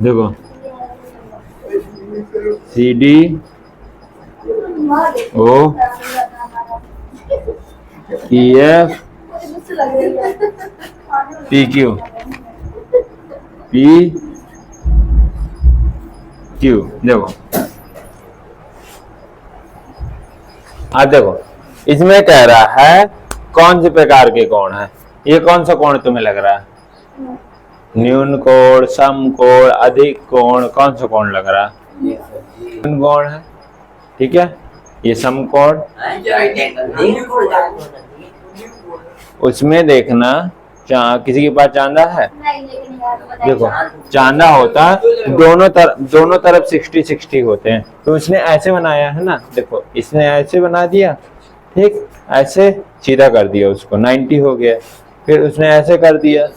देखो CD O EF PQ PQ। देखो अब देखो इसमें कह रहा है कौन से प्रकार के कोण है। ये कौन सा कोण तुम्हें लग रहा है? न्यून कोण, सम कोण, अधिक कोण, कौन सा कोण लग रहा है? न्यून कोण है, ठीक है। ये सम कोण, उसमें देखना किसी के पास चांदा है? देखो चांदा होता दोनों तरफ 60-60 होते हैं, तो इसने ऐसे बनाया है ना। देखो इसने ऐसे बना दिया, ठीक, ऐसे सीधा कर दिया उसको, 90 हो गया। फिर उसने ऐसे कर दिया,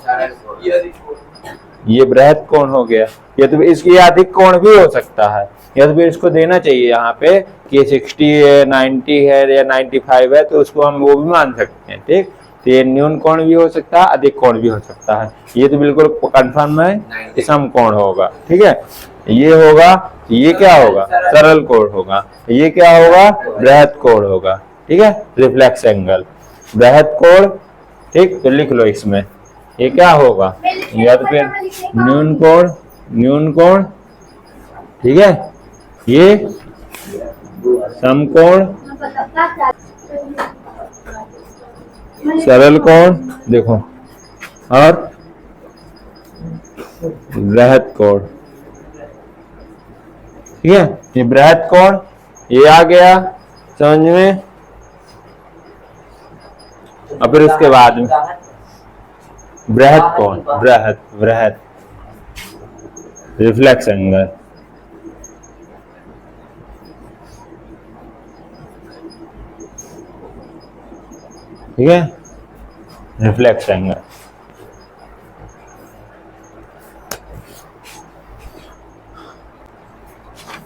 ये बृहद कोण हो गया। या तो इसकी अधिक कोण भी हो सकता है, या तो फिर इसको देना चाहिए यहाँ पे कि 60 है, 90 है या 95 है, तो उसको हम वो भी मान सकते हैं, ठीक। तो ये न्यून कोण भी हो सकता है, अधिक कोण भी हो सकता है। ये तो बिल्कुल कंफर्म है कि सम कोण होगा, ठीक है। ये होगा, ये क्या होगा? सरल कोण होगा। ये क्या होगा? बृहद कोण होगा, ठीक है। रिफ्लेक्स एंगल, बृहद कोण, ठीक। तो लिख लो इसमें ये क्या होगा, या तो फिर न्यून कोण, ठीक है। ये समकोण, सरल कोण, देखो, और बृहद कोण, ठीक है। ये बृहद कोण, ये आ गया समझ में। और फिर उसके बाद में बृहद कोण, बृहद रिफ्लेक्स एंगल, ठीक है, रिफ्लेक्स एंगल।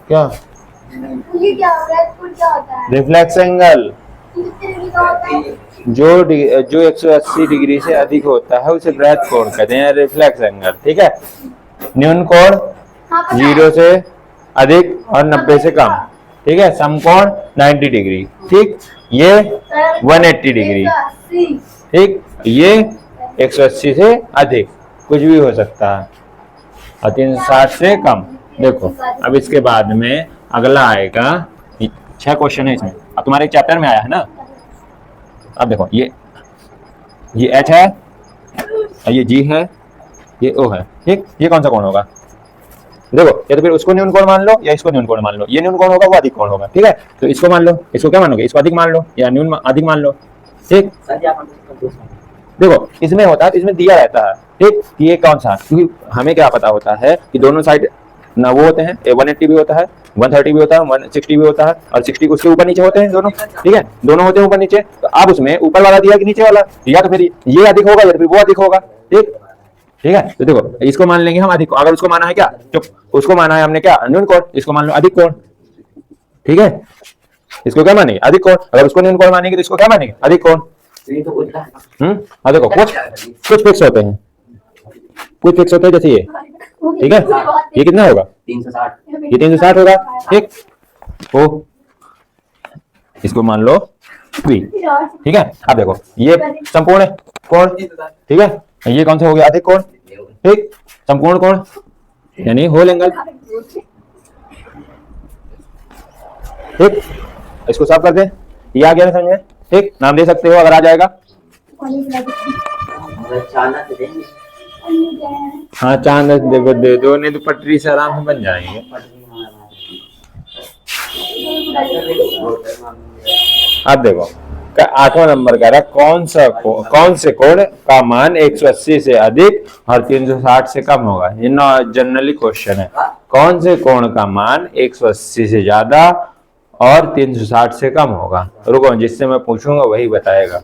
क्या रिफ्लेक्स एंगल? जो 180 डिग्री से अधिक होता है उसे बृहद कोण कहते हैं, रिफ्लेक्स एंगल, ठीक है। न्यून कोण 0 से अधिक और 90 से कम, ठीक है। समकोण 90 डिग्री, ठीक। ये 180 डिग्री, ठीक। ये 180 से अधिक, कुछ भी हो सकता है, और 360 से कम। देखो अब इसके बाद में अगला आएगा, 6 क्वेश्चन है इसमें। अब तुम्हारे चैप्टर में आया है ना। अब देखो ये H है, ये G है, ये O है, ठीक। ये कौन सा कोण होगा? देखो या तो फिर उसको न्यून कोण मान लो या इसको न्यून कोण मान लो। ये न्यून कोण होगा, वो अधिक कोण होगा, ठीक है। तो इसको मान लो, इसको क्या मानोगे? इसको अधिक मान लो या न्यून अधिक मान लो, ठीक। देखो इसमें होता है, इसमें दिया रहता है, ठीक। ये कौन सा, क्योंकि हमें क्या पता होता है कि दोनों साइड ना वो होते हैं, 180 भी होता है, 130 भी होता है, 160 भी होता है, और 60 उसके ऊपर नीचे होते हैं दोनों, ठीक है। दोनों होते हैं ऊपर नीचे। तो अब उसमें ऊपर वाला दिया कि नीचे वाला, या तो फिर ये अधिक होगा या तो फिर वो अधिक होगा, ठीक, ठीक है। तो देखो इसको मान लेंगे हम अधिक। अगर उसको माना है क्या, चुप, उसको माना है हमने क्या, न्यून कोण, इसको मान लो अधिक कोण, ठीक है। इसको क्या मानेंगे? अधिक कोण। अगर उसको न्यून कोण मानेंगे तो इसको क्या मानेंगे? अधिक कोण। हाँ देखो कुछ फिक्स होते हैं, कुछ फिक्स होते हैं, जैसे ये, ठीक है। ये कितना होगा? 360। ये 360 होगा, ठीक। ओ इसको मान लो V, ठीक है। अब देखो ये संपूर्ण कोण, ठीक है। ये कौन सा हो गया? अधिक कोण, ठीक। संपूर्ण कोण यानी होल एंगल, ठीक। इसको साफ कर दें, ये आ गया ना समझ में, ठीक। नाम दे सकते हो अगर आ जाएगा। हाँ चांद दे दो, नहीं तो पटरी से आराम से बन जाएंगे। अब देखो 8वां नंबर कह रहा कौन से कोण का मान 180 से अधिक और 360 से कम होगा। ये जनरली क्वेश्चन है। कौन से कोण का मान 180 से ज्यादा और 360 से कम होगा? रुको, जिससे मैं पूछूंगा वही बताएगा।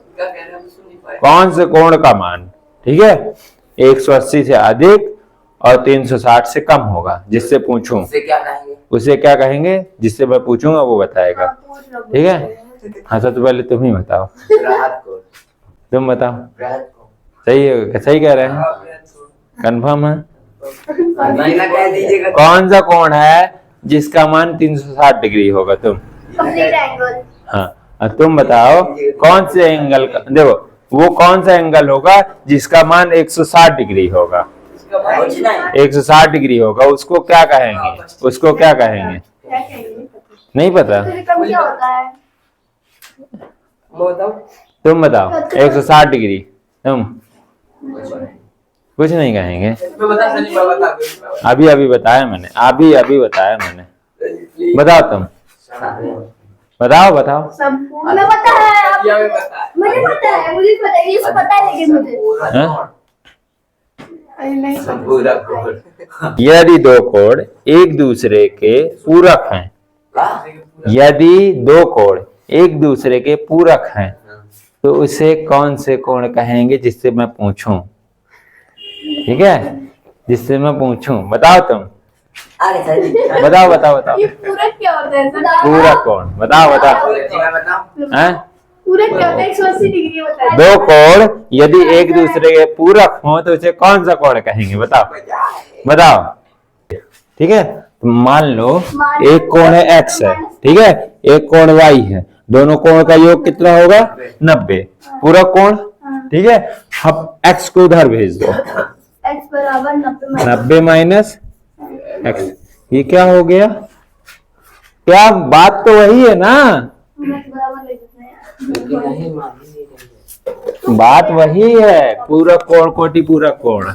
कौन से कोण का मान, ठीक है, 180 से अधिक और 360 से कम होगा, जिससे पूछूं उसे क्या कहेंगे, जिससे मैं पूछूंगा वो बताएगा, ठीक है। हाँ सबसे पहले तुम ही बताओ, तुम बताओ। सही है, सही कह रहे हैं, कंफर्म है। महीना कह दीजिएगा। कौन सा कोण है जिसका मान 360 डिग्री होगा? तुम कंप्लीट एंगल। हाँ, अब तुम बताओ कौन से एंगल का, देखो वो कौन सा एंगल होगा जिसका मान 160 डिग्री होगा? 160 डिग्री होगा, उसको क्या कहेंगे? उसको क्या कहेंगे? क्या कहेंगे? नहीं पता? फिर कम क्या होता है? तुम बताओ 160 डिग्री। तुम कुछ नहीं कहेंगे। अभी अभी बताया मैंने, अभी बताया मैंने। बताओ तुम, बताओ बताओ। मैं पता है, मुझे पता है, मुझे पता है, ये पता है लेकिन मुझे हाँ? नहीं। यदि दो कोण एक दूसरे के पूरक हैं, यदि दो कोण एक दूसरे के पूरक हैं, तो उसे कौन से कोण कहेंगे? जिससे मैं पूछूं, ठीक है, जिससे मैं पूछूं। बताओ तुम, बताओ बताओ बताओ। ये पूरक क्या होता है? पूरक कोण बताओ बताओ। हैं? पूरक क्या होता है? 180 डिग्री होता है। दो कोण यदि एक दूसरे के पूरक हो तो उसे कौन सा कोण कहेंगे? बताओ बताओ। ठीक है, तो मान लो एक कोण है x है, ठीक है, एक कोण y है, दोनों कोण का योग कितना होगा? 90। पूरक कोण, ठीक है। अब x को उधर भेज दो, x बराबर 90 माइनस x। ये क्या हो गया? क्या बात तो वही है ना, बराबर ले सकते हैं। बात वही है, पूरक कोण कोटि पूरक कोण।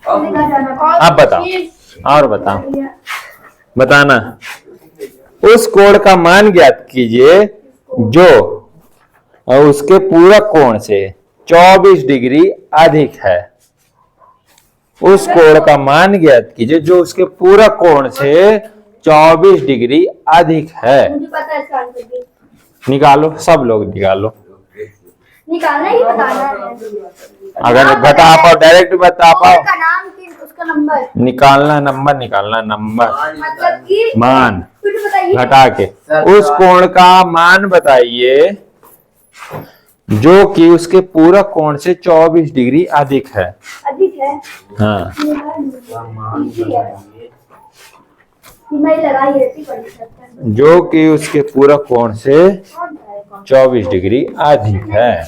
आप बताओ, और बताओ, बताना। उस कोण का मान ज्ञात कीजिए जो उसके पूरक कोण से 24 डिग्री अधिक है। उस कोण का मान ज्ञात कीजिए जो उसके पूरक कोण से 24 डिग्री अधिक है। मुझे पता है इसका आंसर भी। निकालो, सब लोग निकालो। निकालना ही बताना है। अगर बता पाओ, डायरेक्ट बता पाओ, उसका नाम की उसका नंबर निकालना, नंबर निकालना, नंबर मतलब कि मान फिर बताइए। घटा के उस कोण का मान बताइए जो कि उसके पूरक कोण से 24 डिग्री अधिक है। अधिक है। हाँ, इजी है। मैं लगाई रहती पड़ी। जो कि उसके पूरक कोण से 24 डिग्री अधिक है।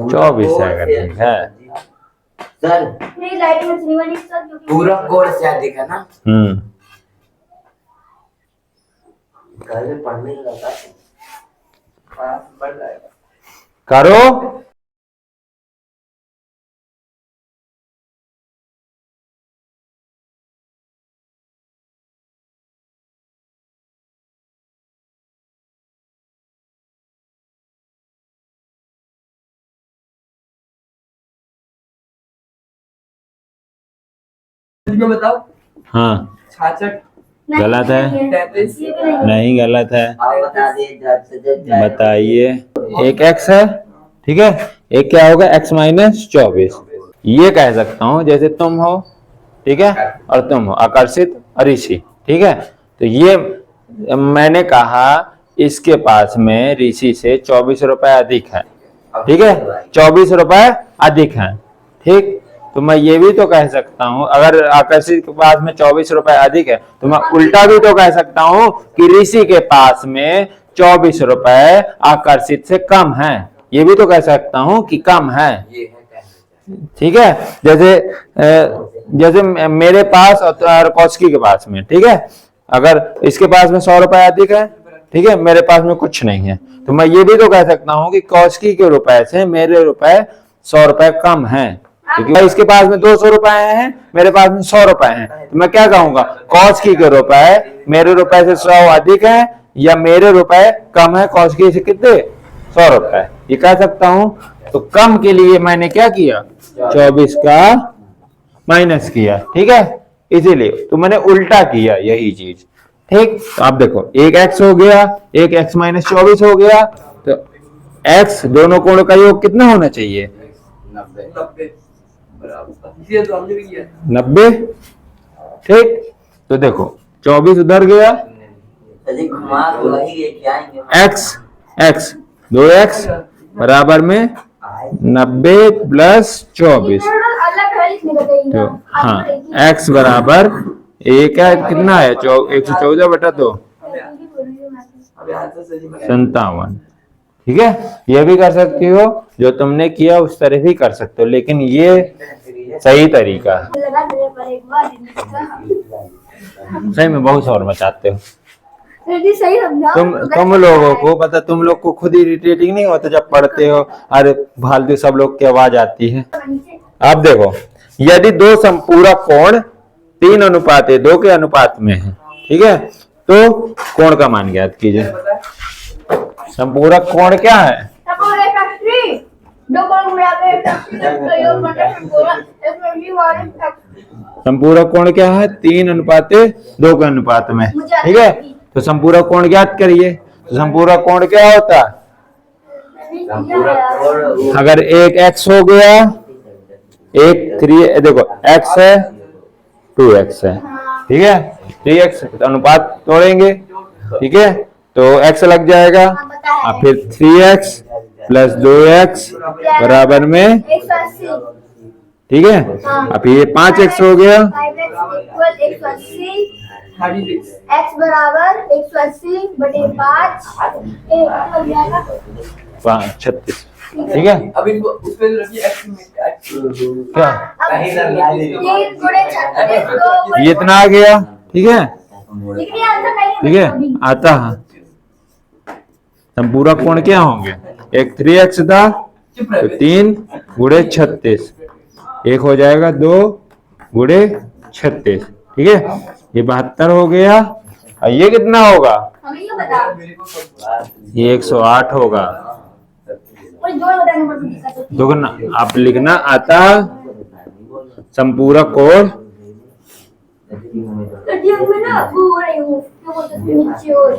24 है अगर ठीक है। सर मेरी लाइट में चली वाली सर क्योंकि पूरा कोण से अधिक है ना। घर में पढ़ने लगा करो। बताओ। हाँ, 66 गलत है, 33 नहीं गलत है। आप बता दिए। बताइए, एक x है, ठीक है, एक क्या होगा? x minus 24। ये कह सकता हूं जैसे तुम हो, ठीक है, और तुम हो आकर्षित और ऋषि, ठीक है। तो ये मैंने कहा इसके पास में ऋषि से 24 रुपए अधिक है, ठीक है, 24 रुपए अधिक है, ठीक। तो मैं ये भी तो कह सकता हूं, अगर आकर्षित के पास में 24 रुपए अधिक है तो मैं उल्टा भी तो कह सकता हूं कि ऋषि के पास में 24 रुपए आकर्षित से कम है। ये भी तो कह सकता हूं कि कम है, ठीक है। जैसे मेरे पास और कौशिकी के पास में, ठीक है, अगर इसके पास में 100 रुपए अधिक है, ठीक है, मेरे पास में कुछ नहीं है, तो मैं ये भी तो कह सकता हूं कि कौशिकी के रुपए से मेरे रुपए 100 रुपए कम है, क्योंकि इसके पास में 200 रुपए हैं, मेरे पास में 100 रुपए हैं। तो मैं क्या कहूंगा? कौशिकी के रुपए मेरे रुपए से 100 अधिक है या मेरे रुपए कम है कौशिकी से कितने? 100 रुपए, ये कह सकता हूं। तो कम के लिए मैंने क्या किया? 24 का माइनस किया, ठीक है, इसीलिए तो मैंने उल्टा किया यही चीज, ठीक। तो आप देखो, एक x हो गया, एक x माइनस 24 हो गया, तो x दोनों कोणों का योग कितना होना चाहिए? 90, ठीक। तो देखो 24 उधर गया, यदि घुमा तो वही लेके आएंगे। एक्स एक्स 2x बराबर में 90 प्लस 24। अलग है लिखने का चाहिए तो ना। हाँ x बराबर एक है कितना है 114 बटा 2 अब यहाँ से सही में 57। ठीक है, ये भी कर सकती हो, जो तुमने किया उस तरह भी कर सकते हो, लेकिन ये सही तरीका है। लगा मेरे पर एक बार सही में बहुत शोर मचाते हो जी, सही समझा। तुम लोगों को पता, तुम लोग को खुद इरिटेटिंग नहीं होता जब पढ़ते हो, अरे फालतू सब लोग की आवाज आती है। अब देखो, यदि दो संपूरक कोण 3:2 के अनुपात में है, ठीक है, तो कोण का मान ज्ञात कीजिए। संपूरक कोण क्या है? संपूरक कोण क्या है? 3:2 के अनुपात में, ठीक है। तो संपूरक कोण ज्ञात करिए। तो संपूरक कोण क्या होता है? अगर एक x हो गया, एक 3, देखो x है 2x है, ठीक है, 3x अनुपात तोड़ेंगे, ठीक है, तो x लग जाएगा, और फिर 3x प्लस 2x बराबर में, 180। ठीक है, अब ये 5x हो गया, 180 x बराबर 180 बटे 5 36, ठीक है। अब इनको उसमें रखिए x में क्या कहीं ना ये इतना आ गया, ठीक है, ठीक है, आता है। संपूरक कोण क्या होंगे? एक 3x था, तो 3 गुणे 36, एक हो जाएगा 2 गुणे 36, ठीक है, ये 72 हो गया, और ये कितना होगा? हमें ये बता। ये 108 होगा। कोई जोड़ बताने पर भी दिक्कत होती है। देखो ना, आप लिखना आता संपूरक कोण, सर्दियों में ना वो हो रही हूँ, क्या बोलते हैं, नीचे और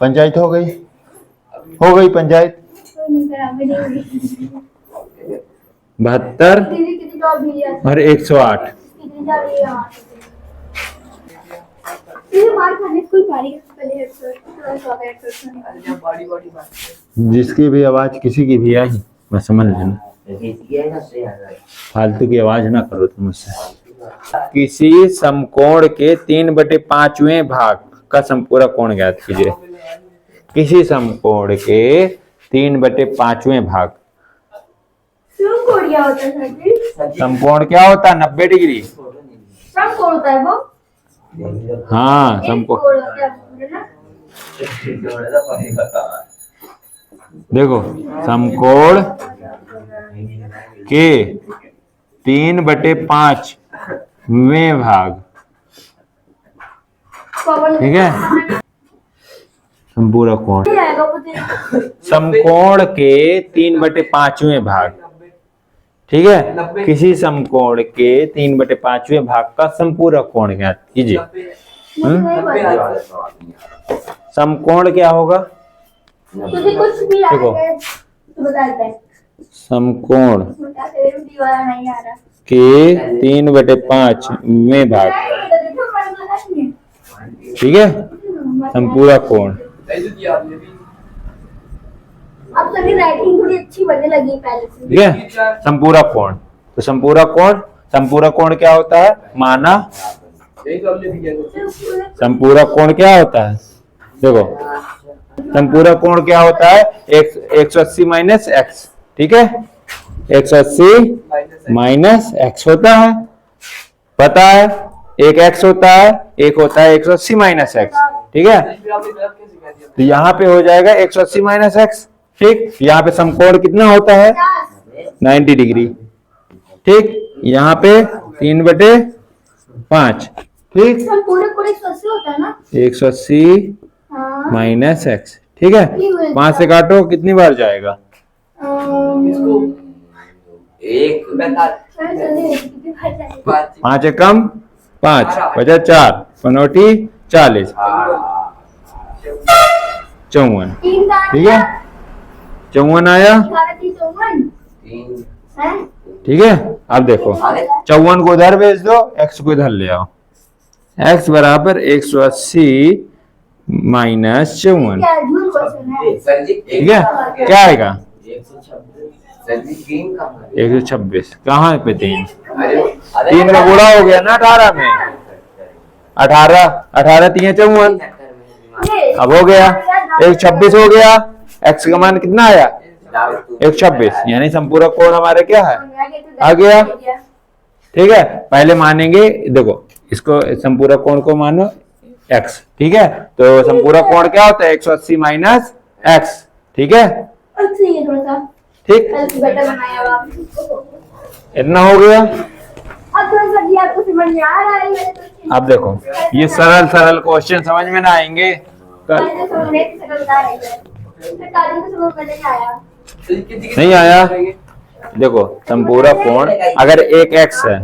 पंचायत हो गई पंचायत। कोई नहीं करा, मैंने भी 72 कितनी जॉब मिली है, और 108, कितनी जॉब मिली है। ये मार खाने कोई मारी पहले हेडशॉट थोड़ा सा हेडशॉट बॉडी बॉडी बात जिसकी भी आवाज किसी की भी आई मैं समझ लेना, फालतू की आवाज ना करो तुम मुझसे। किसी समकोण के 3/5वें भाग का संपूरक कोण ज्ञात कीजिए। किसी समकोण के 3/5वें भाग। क्यों कोण क्या होता है सर? समकोण क्या होता है? 90 डिग्री। समकोण होता है वो? हाँ, एक समकोण। कोण होता है ना? देखो, समकोण के 3/5वें भाग, ठीक है, संपूरक कोण। समकोण के 3/5वें भाग, ठीक है, किसी समकोण के 3/5वें भाग का संपूरक कोण ज्ञात कीजिए। समकोण क्या होगा? तुझे कुछ भी आ देखो। रहा है तो बता देता है। समकोण बता तेरे को दीवार नहीं आ रहा। के 3/5वें भाग, देखो मन लगा नहीं है। ठीक है, संपूरक कोण। अब सभी राइटिंग थोड़ी अच्छी बनने लगी है पहले से। ठीक है, संपूरक कोण। तो संपूरक कोण क्या होता है? माना संपूरक कोण क्या होता है? देखो, संपूरक कोण क्या होता है? 180 माइनस एक्स, ठीक है, 180 माइनस एक्स होता है, पता है, एक एक्स होता है, एक होता है 180 माइनस एक्स, ठीक है। तो यहाँ पे हो जाएगा 180 माइनस एक्स, ठीक। यहाँ पे समकोण कितना होता है? 90 डिग्री, ठीक। यहाँ पे 3/5, ठीक, संपूरक कोण 180 होता है ना? 180 हाँ। माइनस एक्स, ठीक है, 5 से काटो, कितनी बार जाएगा? एक कितनी बार जाएगा? 5 एकम 5, बचा 4, 5 40, 54, तीन का ठीक है, 54 आया, 54 है? ठीक है। अब देखो, 54 को उधर भेज दो, x को इधर ले आओ। x बराबर 180 -54। क्या झूठ क्वेश्चन है? सर जी ठीक है, क्या आएगा? 126। सर जी 3 कहाँ है? 126 कहाँ पे 3? अरे 3 में गुणा हो गया ना 18 में। 18 18 3 54, अब हो गया 126 हो गया। x का मान कितना आया? 126, यानी संपूरक कोण हमारे क्या है? आ गया। ठीक है, पहले मानेंगे, देखो इसको संपूरक कोण को मानो x। ठीक है, तो संपूरक कोण क्या होता है? 180 माइनस x। ठीक है, अच्छा ये थोड़ा सा ठीक, बेटर बनाया आप। इतना हो गया। अब थोड़ा सा जी आपको समझ में आ रहा है मेरे तो। अब देखो ये सरल सरल क्वेश्चन समझ में ना आएंगे पहले समझ में से बता रहे थे, फिर काजी को समझ में नहीं आया। नहीं आया। देखो संपूरक कोण अगर एक x है,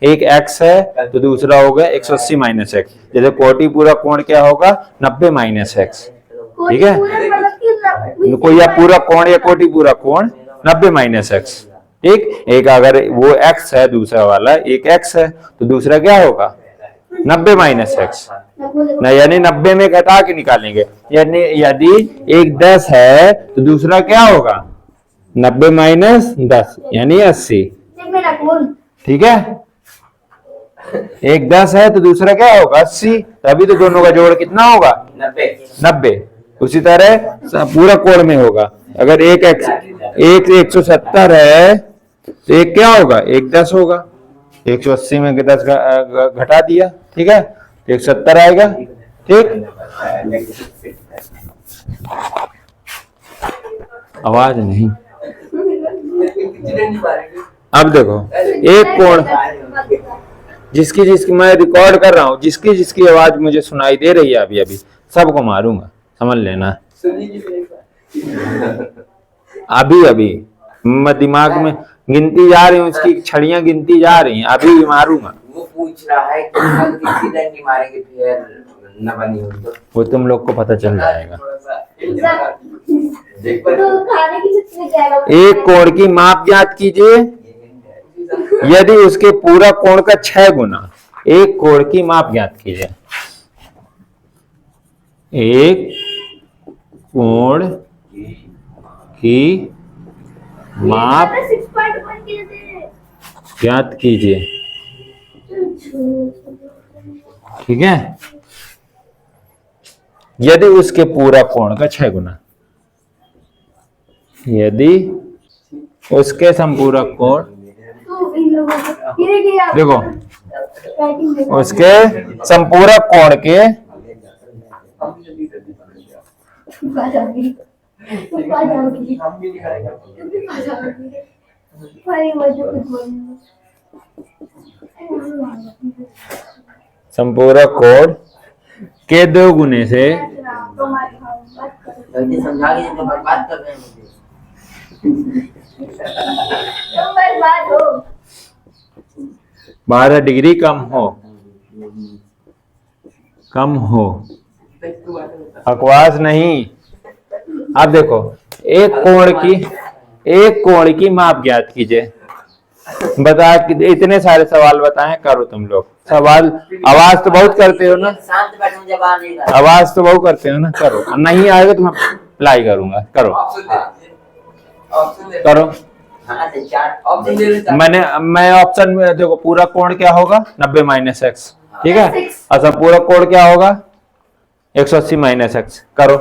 एक x है तो दूसरा होगा 180 माइनस x। जैसे कोटि पूरा कोण क्या होगा? 90 माइनस x। ठीक है, कोई या पूरा कोण या कोटि पूरा कोण 90 माइनस x। ठीक, एक अगर वो x है, दूसरा वाला एक x है तो दूसरा क्या होगा? 90 माइनस x। यानी 90 में घटा के निकालेंगे, यानी यदि एक 10 है तो दूसरा क्या होगा? 90 माइनस 10 यानी 80। ठीक है, एक 10 है तो दूसरा क्या होगा? 80। तभी तो दोनों का जोड़ कितना होगा? 90। उसी तरह पूरा कोण में होगा, अगर एक 170 है तो एक क्या होगा? एक 10 होगा। 180 में 10 घटा दिया, ठीक है, 170 आएगा। ठीक, आवाज नहीं। अब देखो एक कोण जिसकी जिसकी मैं रिकॉर्ड कर रहा हूँ, जिसकी जिसकी आवाज मुझे सुनाई दे रही है अभी अभी सबको मारूंगा, समझ लेना। अभी अभी मैं दिमाग में गिनती जा रही हूँ, उसकी छड़ियां गिनती जा रही हैं, अभी भी मारूंगा। वो पूछ रहा है कि हम किसी डंडी मारेंगे फिर न बनी हो तो वो तुम लोग को पता चल जाएगा। तो खाने की चीज क्या है? एक कोण की माप ज्ञात कीजिए यदि उसके पूरा कोण का 6 गुना। एक कोण की माप ज्ञात कीजिए। एक कोण की माप 6.1 के थे। ज्ञात कीजिए। ठीक है, यदि उसके पूरा कोण का 6 गुना, यदि उसके संपूरक कोण, तो इन लोगों को देखो उसके संपूरक कोण के संपूरक कोण के 2 गुने से जल्दी समझा के तो बर्बाद कर रहे हैं मुझे। 12 डिग्री कम हो। बकवास नहीं। अब देखो एक कोण की माप ज्ञात कीजिए। बता, इतने सारे सवाल बताएं, करो तुम लोग सवाल। आवाज तो बहुत करते हो ना, शांत बैठो, जवाब नहीं कर। आवाज तो बहुत करते हो ना, करो। नहीं आएगा तो मैं अप्लाई करूंगा, करो करो। मैं ऑप्शन में देखो, पूरा कोण क्या होगा? 90 माइनस एक्स। ठीक है, अच्छा पूरा कोण क्या होगा? 180 माइनस एक्स। करो,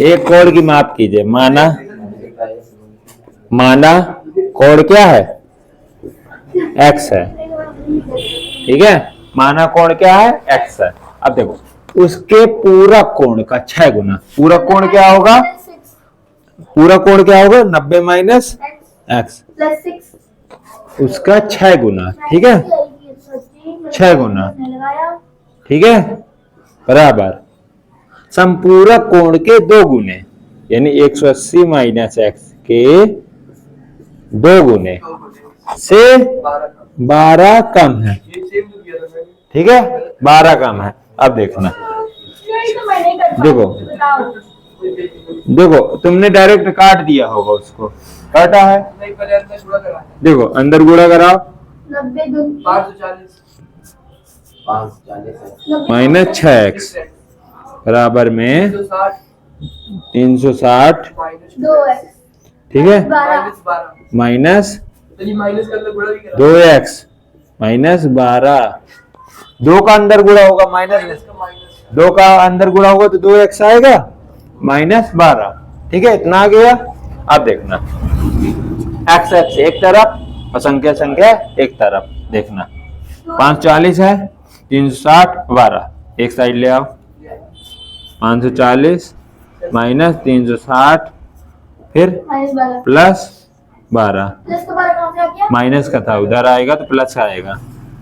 एक कोण की माप कीजिए। माना कोण क्या है? एक्स है। ठीक है, माना कोण क्या है? एक्स है। अब देखो उसके पूरा कोण का 6 गुना। पूरा कोण क्या होगा? पूरा कोण क्या होगा? 90 माइनस एक्स प्लस 6 उसका 6 गुना। ठीक है, 6 गुना। ठीक है, बराबर संपूरक कोण के 2 गुने, यानी 180 माइनस एक्स के 2 गुने से 12 कम है। ठीक है, 12 कम है। अब देखना, देखो तुमने डायरेक्ट काट दिया होगा, उसको काटा है। देखो अंदर गुणा कराओ, 90 दूनी 540 माइनस 6x बराबर में 360, 2x ठीक है, 12 माइनस माइनस का अंदर गुणा भी करा 2x माइनस 12। 2 का अंदर गुणा होगा माइनस, इसका माइनस 2 का अंदर गुणा होगा तो 2x आएगा माइनस 12। ठीक है, इतना आ गया। अब देखना x एक तरफ और संख्या एक तरफ, देखना 540 है, 360 12, एक साइड ले आओ। 540 माइनस 360 फिर -12 प्लस 12, प्लस का 12 कहाँ से आ गया? माइनस का था उधर आएगा तो प्लस का आएगा।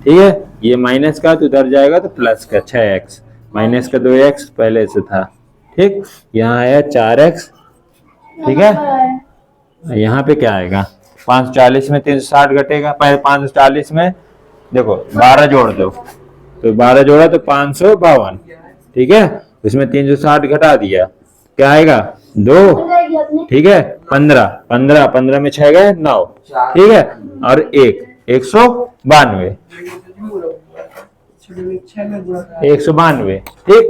ठीक है, ये माइनस का तो उधर जाएगा तो प्लस का 6x, माइनस का 2x पहले से था। ठीक, यहाँ आया 4x। ठीक है, यहाँ पे क्या आएगा? 540 में 360 घटेगा, पहले 540 में देखो 12 जोड़ दो, तो 12 जोड़ा तो 552। ठीक है, उसमें 360 घटा दिया, क्या आएगा? 2। ठीक है, 15 में 6 गए 9। ठीक है, और 192, 192। ठीक,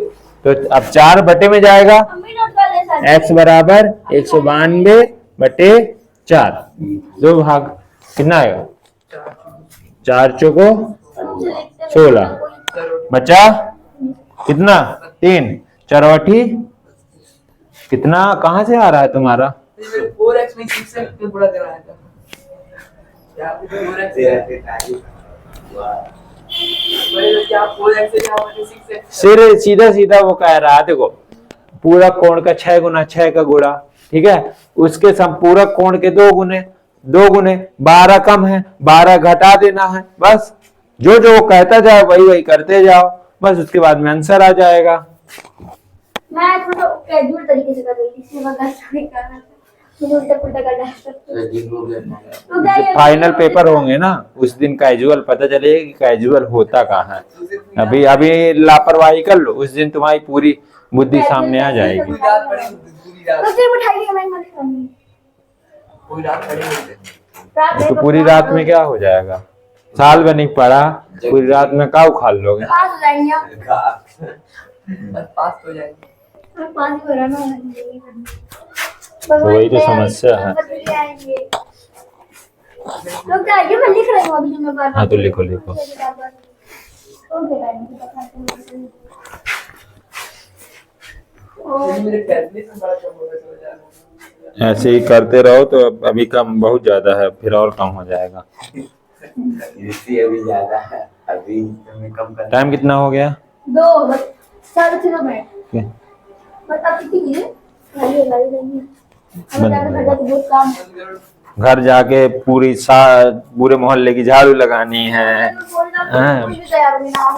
तो अब 4 बटे में जाएगा, मम्मी नोट कर ले सारे। x बराबर 192 बटे 4, 2 भाग कितना आएगा? 4 चौको 16, बचा कितना? 3 चरवटी कितना? कहाँ से आ रहा है तुम्हारा? 4x में 6x पे गुणा कराया था। यहाँ पे 4x है। मैंने क्या 4x से यहाँ पे 6x। सिर सीधा सीधा वो कह रहा है, देखो पूरा कोण का 6 गुना 6 का गुणा, ठीक है, उसके संपूरक कोण के 2 गुने 2 गुने 12 कम है, 12 घटा देना है, बस जो जो वो कहता जाओ वही वही करते जाओ, बस उसके बाद में आंसर आ जाएगा। मैं थोड़ा कैजुअल तरीके से कर रही थी, इसलिए मैं गलत नहीं कर रहा था, मुझे उल्टा पुल्टा करना है। तो क्या ये फाइनल पेपर होंगे ना, उस दिन कैजुअल पता चलेगा कि कैजुअल होता कहाँ है। अभी अभी लापरवाही कर लो, उस दिन तुम्हारी पूरी बुद्धि सामने आ जाएगी। पूरी रात पढ़ी पूरी रात। तो फिर उठाइए, मैं मत करूंगी। पूरी रात पढ़ी होते। तो पूरी रात में क्या हो जाएगा? साल में नहीं पढ़ा, पूरी रात में क्या उखाड़ लोगे? पास हो जाएंगे आप। बस पास हो जाएंगे। आप पास ही हो रहा ना। वही तो समस्या है। लोग जाइए, मैं लिख रही हूँ अभी जो मैं बार-बार। हाँ, तो लिखो लिखो। ओके, लेकिन मेरे फैसले से बड़ा कम हो गया समझ आ रहा ऐसे ही करते रहो तो अभी कम बहुत ज्यादा है, फिर और कम हो जाएगा। इससे अभी ज्यादा है, अभी हमें कम कर। टाइम कितना हो गया? 2 बस 3.5 मिनट क्या? बस। आप कितनी कीजिए खाली गाड़ी लेंगे, बंद हम जाकर घर बहुत काम है। घर जाके पूरे मोहल्ले की झाड़ू लगानी है। मैं बोल रहा हूँ, कुछ भी तैयार नहीं ना।